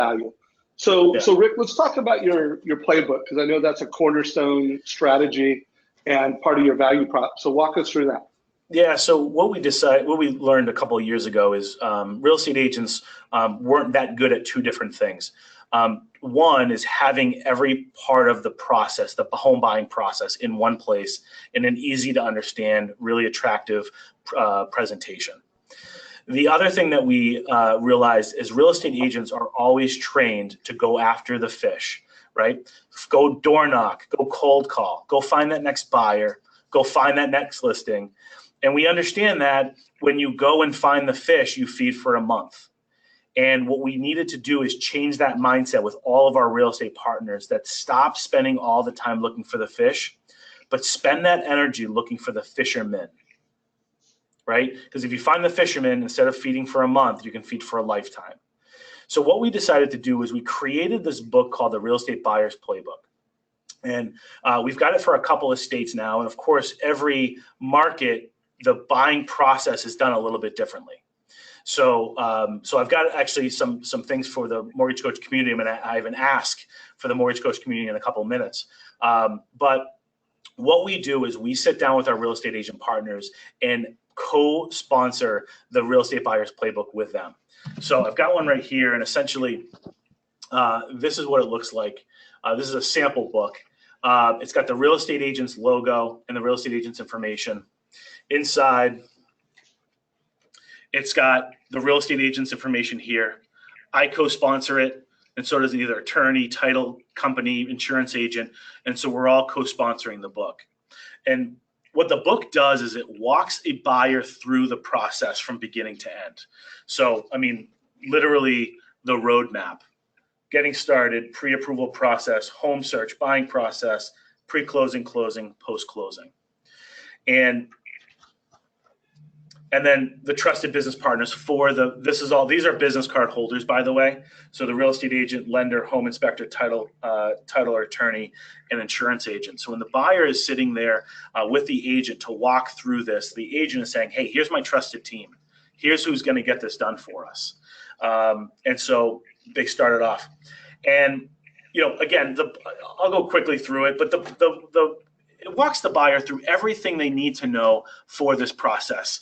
value. So Rick, let's talk about your playbook, because I know that's a cornerstone strategy and part of your value prop. So walk us through that. Yeah. So what we learned a couple of years ago is real estate agents weren't that good at two different things. One is having every part of the process, the home buying process, in one place in an easy to understand, really attractive presentation. The other thing that we realized is real estate agents are always trained to go after the fish, right? Go door knock, go cold call, go find that next buyer, go find that next listing. And we understand that when you go and find the fish, you feed for a month. And what we needed to do is change that mindset with all of our real estate partners, that stop spending all the time looking for the fish, but spend that energy looking for the fishermen, right? Because if you find the fisherman, instead of feeding for a month, you can feed for a lifetime. So what we decided to do is we created this book called the Real Estate Buyer's Playbook. And we've got it for a couple of states now. And of course, every market, the buying process is done a little bit differently. So I've got actually some things for the Mortgage Coach community. I'm going to have an ask for the Mortgage Coach community in a couple of minutes. But what we do is we sit down with our real estate agent partners and co-sponsor the Real Estate Buyer's Playbook with them. So I've got one right here, and essentially this is what it looks like. This is a sample book. It's got the real estate agent's logo and the real estate agent's information. Inside, it's got the real estate agent's information here. I co-sponsor it, and so does either attorney, title company, insurance agent, and so we're all co-sponsoring the book. And what the book does is it walks a buyer through the process from beginning to end. So, I mean, literally the roadmap, getting started, pre-approval process, home search, buying process, pre-closing, closing, post-closing. And then the trusted business partners for these are business card holders, by the way. So the real estate agent, lender, home inspector, title or attorney, and insurance agent. So when the buyer is sitting there with the agent to walk through this, the agent is saying, hey, here's my trusted team. Here's who's going to get this done for us. And so they started off. And, again, I'll go quickly through it, but it walks the buyer through everything they need to know for this process.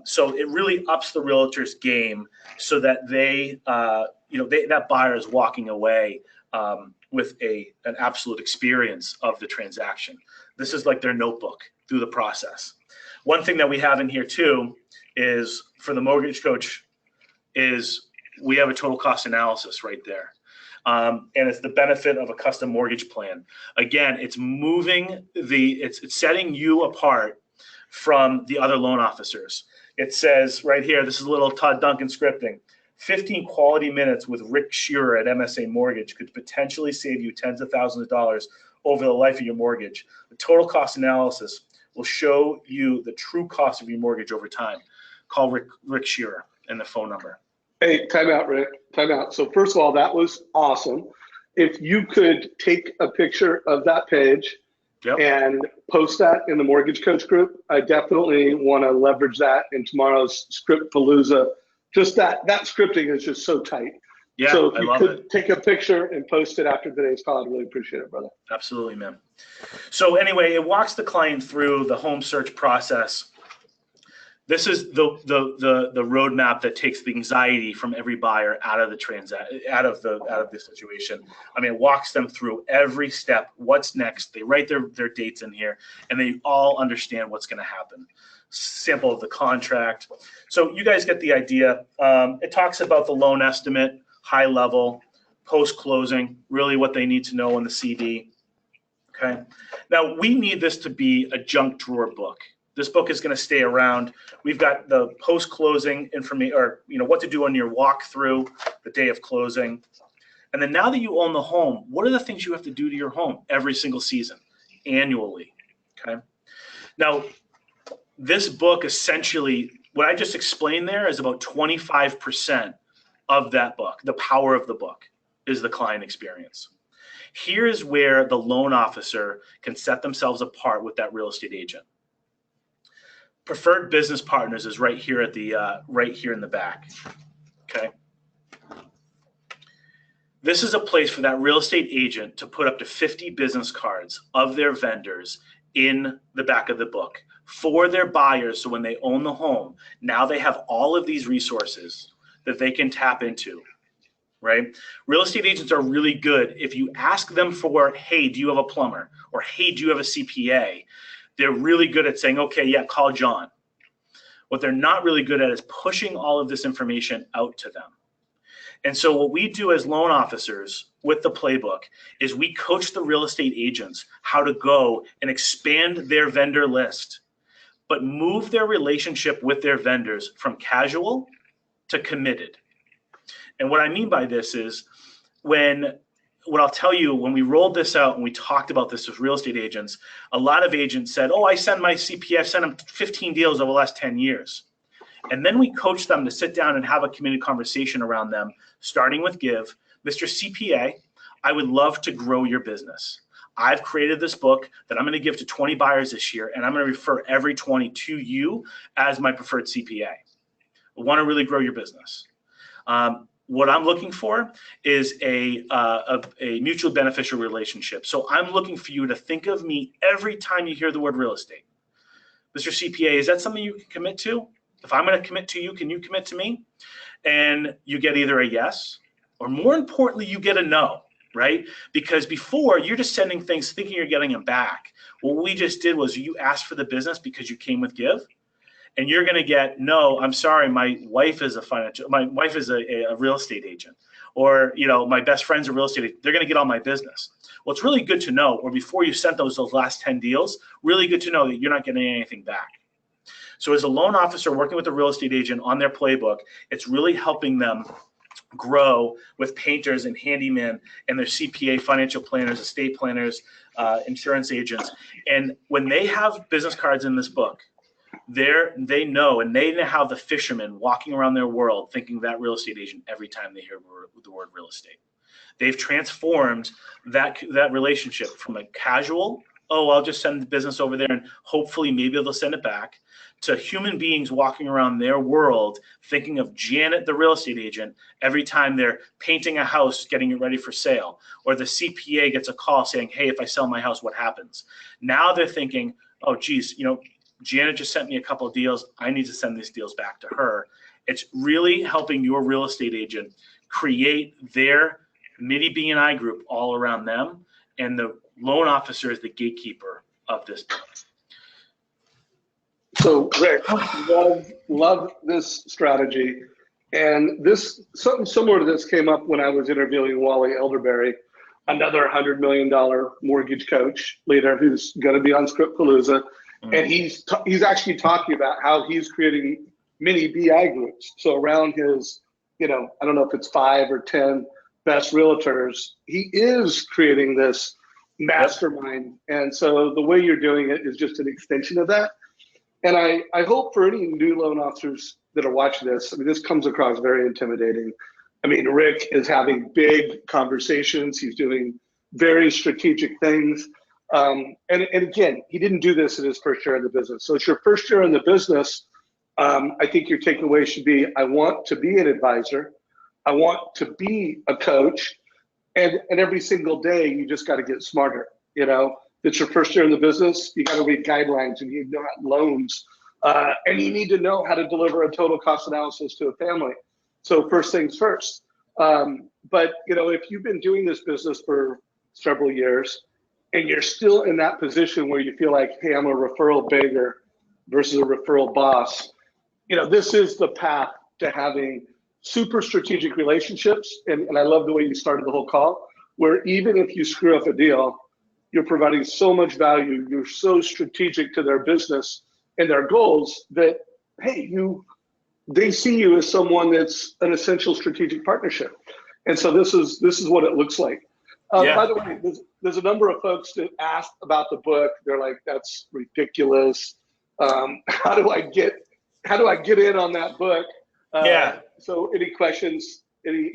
So it really ups the realtor's game so that that buyer is walking away with an absolute experience of the transaction. This is like their notebook through the process. One thing that we have in here too is for the Mortgage Coach is we have a total cost analysis right there. And it's the benefit of a custom mortgage plan. Again, it's it's setting you apart from the other loan officers. It says right here, this is a little Todd Duncan scripting. 15 quality minutes with Rick Scherer at MSA Mortgage could potentially save you tens of thousands of dollars over the life of your mortgage. The total cost analysis will show you the true cost of your mortgage over time. Call Rick Scherer and the phone number. Hey, time out, Rick. Time out. So first of all, that was awesome. If you could take a picture of that page and post that in the Mortgage Coach group, I definitely want to leverage that in tomorrow's Script Palooza. Just that scripting is just so tight. Yeah, so if I you love could it. Take a picture and post it after today's call, I'd really appreciate it, brother. Absolutely, man. So anyway, it walks the client through the home search process. This is the roadmap that takes the anxiety from every buyer out of the situation. I mean, it walks them through every step. What's next? They write their dates in here, and they all understand what's going to happen. Sample of the contract. So you guys get the idea. It talks about the loan estimate, high level, post closing, really what they need to know on the CD. Okay. Now we need this to be a junk drawer book. This book is going to stay around. We've got the post-closing information, or what to do on your walkthrough the day of closing. And then now that you own the home, what are the things you have to do to your home every single season, annually? Okay. Now, this book essentially, what I just explained there is about 25% of that book. The power of the book is the client experience. Here's where the loan officer can set themselves apart with that real estate agent. Preferred business partners is right here at the right here in the back. Okay. This is a place for that real estate agent to put up to 50 business cards of their vendors in the back of the book for their buyers. So when they own the home, now they have all of these resources that they can tap into, right? Real estate agents are really good. If you ask them for, hey, do you have a plumber? Or hey, do you have a CPA? They're really good at saying, okay, yeah, call John. What they're not really good at is pushing all of this information out to them. And so what we do as loan officers with the playbook is we coach the real estate agents how to go and expand their vendor list, but move their relationship with their vendors from casual to committed. And what I mean by this is what I'll tell you, when we rolled this out and we talked about this with real estate agents, a lot of agents said, oh, I send my CPA, I've sent them 15 deals over the last 10 years. And then we coach them to sit down and have a community conversation around them, starting with give. Mr. CPA, I would love to grow your business. I've created this book that I'm going to give to 20 buyers this year, and I'm going to refer every 20 to you as my preferred CPA. I want to really grow your business. What I'm looking for is a mutual beneficial relationship. So I'm looking for you to think of me every time you hear the word real estate. Mr. CPA, is that something you can commit to? If I'm going to commit to you, can you commit to me? And you get either a yes, or more importantly, you get a no, right? Because before, you're just sending things thinking you're getting them back. What we just did was you asked for the business because you came with give. And you're going to get, no, I'm sorry, my wife is a real estate agent, or my best friend's a real estate agent. They're going to get all my business. Well, it's really good to know, or before you sent those last 10 deals, really good to know that you're not getting anything back. So as a loan officer working with a real estate agent on their playbook, it's really helping them grow with painters and handymen and their CPA, financial planners, estate planners, insurance agents. And when they have business cards in this book, they know how the fishermen walking around their world thinking that real estate agent every time they hear the word real estate. They've transformed that relationship from a casual, oh, I'll just send the business over there and hopefully maybe they'll send it back, to human beings walking around their world thinking of Janet, the real estate agent, every time they're painting a house, getting it ready for sale, or the CPA gets a call saying, hey, if I sell my house, what happens? Now they're thinking, oh, geez, Janet just sent me a couple of deals. I need to send these deals back to her. It's really helping your real estate agent create their mini B&I group all around them, and the loan officer is the gatekeeper of this. So Rick, love this strategy. And something similar to this came up when I was interviewing Wally Elderberry, another $100 million mortgage coach leader who's going to be on Scriptpalooza. And he's actually talking about how he's creating mini BI groups. So around his, I don't know if it's 5 or 10 best realtors, he is creating this mastermind. And so the way you're doing it is just an extension of that. And I hope for any new loan officers that are watching this, this comes across very intimidating. Rick is having big conversations. He's doing very strategic things. And again, he didn't do this in his first year in the business. So it's your first year in the business. I think your takeaway should be, I want to be an advisor. I want to be a coach. And every single day, you just got to get smarter. It's your first year in the business. You got to read guidelines and you know loans. And you need to know how to deliver a total cost analysis to a family. So first things first. But if you've been doing this business for several years, and you're still in that position where you feel like, hey, I'm a referral beggar versus a referral boss, this is the path to having super strategic relationships. And I love the way you started the whole call, where even if you screw up a deal, you're providing so much value, you're so strategic to their business and their goals that, hey, they see you as someone that's an essential strategic partnership. And so this is what it looks like. By the way, there's a number of folks that asked about the book. They're like, "That's ridiculous. How do I get in on that book?" So, any questions? Any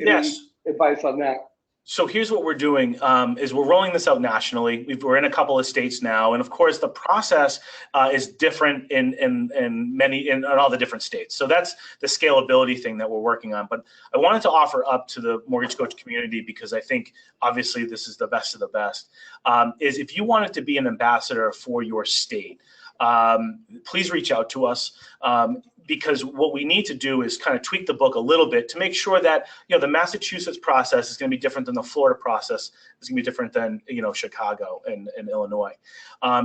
advice on that? So here's what we're doing is we're rolling this out nationally. We're in a couple of states now, and of course the process is different in all the different states. So that's the scalability thing that we're working on. But I wanted to offer up to the Mortgage Coach community, because I think obviously this is the best of the best, is if you wanted to be an ambassador for your state, please reach out to us. Because what we need to do is kind of tweak the book a little bit to make sure that, the Massachusetts process is going to be different than the Florida process. It's going to be different than, Chicago and Illinois.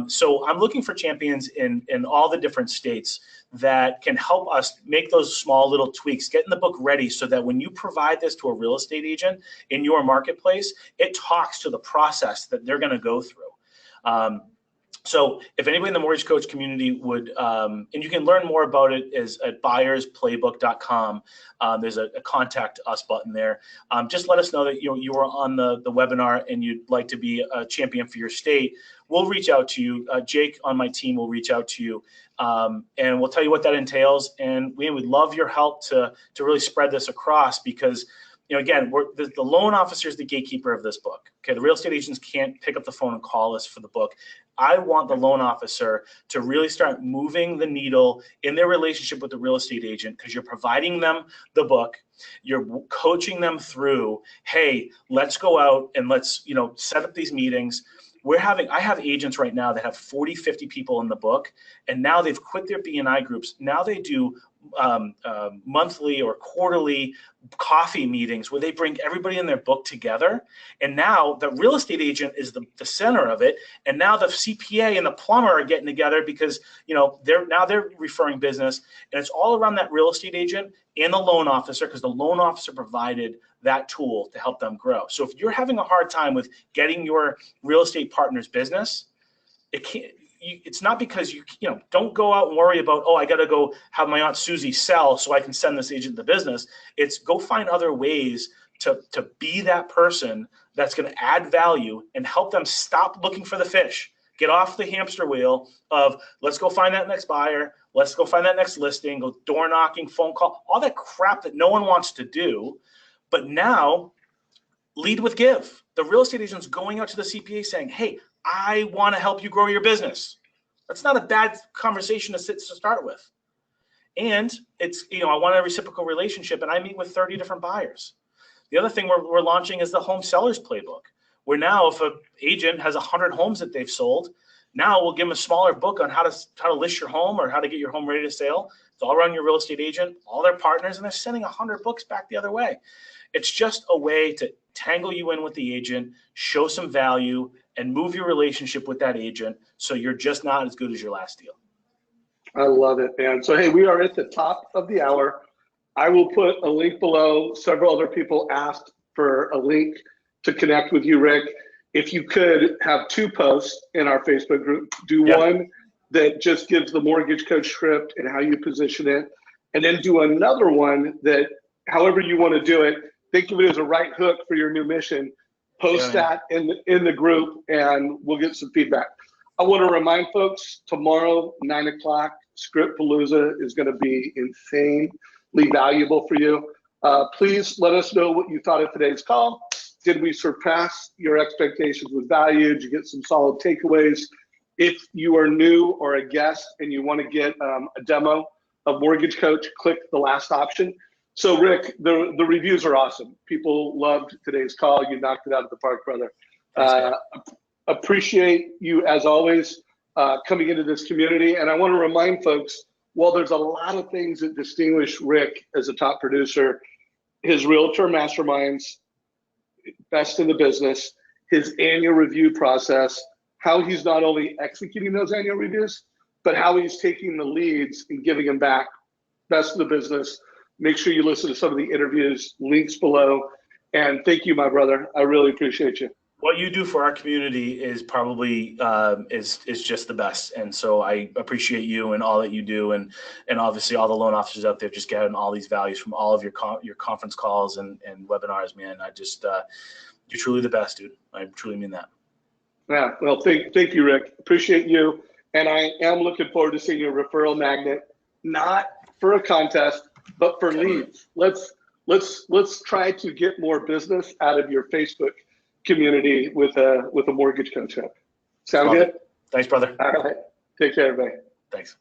So I'm looking for champions in all the different states that can help us make those small little tweaks, getting the book ready so that when you provide this to a real estate agent in your marketplace, it talks to the process that they're going to go through. So if anybody in the Mortgage Coach community would, and you can learn more about it is at buyersplaybook.com. There's a contact us button there. Just let us know that you were on the webinar and you'd like to be a champion for your state. We'll reach out to you. Jake on my team will reach out to you, and we'll tell you what that entails. And we would love your help to really spread this across, because again, the loan officer is the gatekeeper of this book. Okay, the real estate agents can't pick up the phone and call us for the book. I want the loan officer to really start moving the needle in their relationship with the real estate agent, because you're providing them the book, you're coaching them through, hey, let's go out and let's set up these meetings. I have agents right now that have 40, 50 people in the book, and now they've quit their BNI groups. Now they do monthly or quarterly coffee meetings where they bring everybody in their book together. And now the real estate agent is the center of it. And now the CPA and the plumber are getting together because, they're referring business, and it's all around that real estate agent and the loan officer, because the loan officer provided that tool to help them grow. So if you're having a hard time with getting your real estate partner's business, it's not because you don't go out and worry about, oh, I got to go have my Aunt Susie sell so I can send this agent the business. It's go find other ways to be that person that's going to add value and help them stop looking for the fish. Get off the hamster wheel of let's go find that next buyer, let's go find that next listing, go door knocking, phone call, all that crap that no one wants to do. But now lead with give. The real estate agent's going out to the CPA saying, hey, I want to help you grow your business. That's not a bad conversation to start with. And it's, I want a reciprocal relationship, and I meet with 30 different buyers. The other thing we're launching is the home sellers playbook, where now if an agent has 100 homes that they've sold, now we'll give them a smaller book on how to list your home or how to get your home ready to sale. It's all around your real estate agent, all their partners, and they're sending 100 books back the other way. It's just a way to tangle you in with the agent, show some value, and move your relationship with that agent so you're just not as good as your last deal. I love it, man. So, hey, we are at the top of the hour. I will put a link below. Several other people asked for a link to connect with you, Rick. If you could have 2 posts in our Facebook group, do one that just gives the Mortgage Coach script and how you position it, and then do another one that, however you want to do it, think of it as a right hook for your new mission. Post that in the group, and we'll get some feedback. I want to remind folks, tomorrow, 9 o'clock, Script Palooza is going to be insanely valuable for you. Please let us know what you thought of today's call. Did we surpass your expectations with value? Did you get some solid takeaways? If you are new or a guest and you want to get a demo of Mortgage Coach, click the last option. So, Rick, the reviews are awesome. People loved today's call. You knocked it out of the park, brother. Appreciate you, as always, coming into this community. And I want to remind folks, while there's a lot of things that distinguish Rick as a top producer, his realtor masterminds, best in the business, his annual review process, how he's not only executing those annual reviews, but how he's taking the leads and giving them back, best in the business. Make sure you listen to some of the interviews, links below. And thank you, my brother. I really appreciate you. What you do for our community is probably is just the best. And so I appreciate you and all that you do. And obviously all the loan officers out there just getting all these values from all of your conference calls and webinars, man. You're truly the best, dude. I truly mean that. Yeah, well, thank you, Rick. Appreciate you. And I am looking forward to seeing your referral magnet, not for a contest, but for leads. Let's let's try to get more business out of your Facebook community with a mortgage coach. Sound good? Thanks, brother. All right. Take care, everybody. Thanks.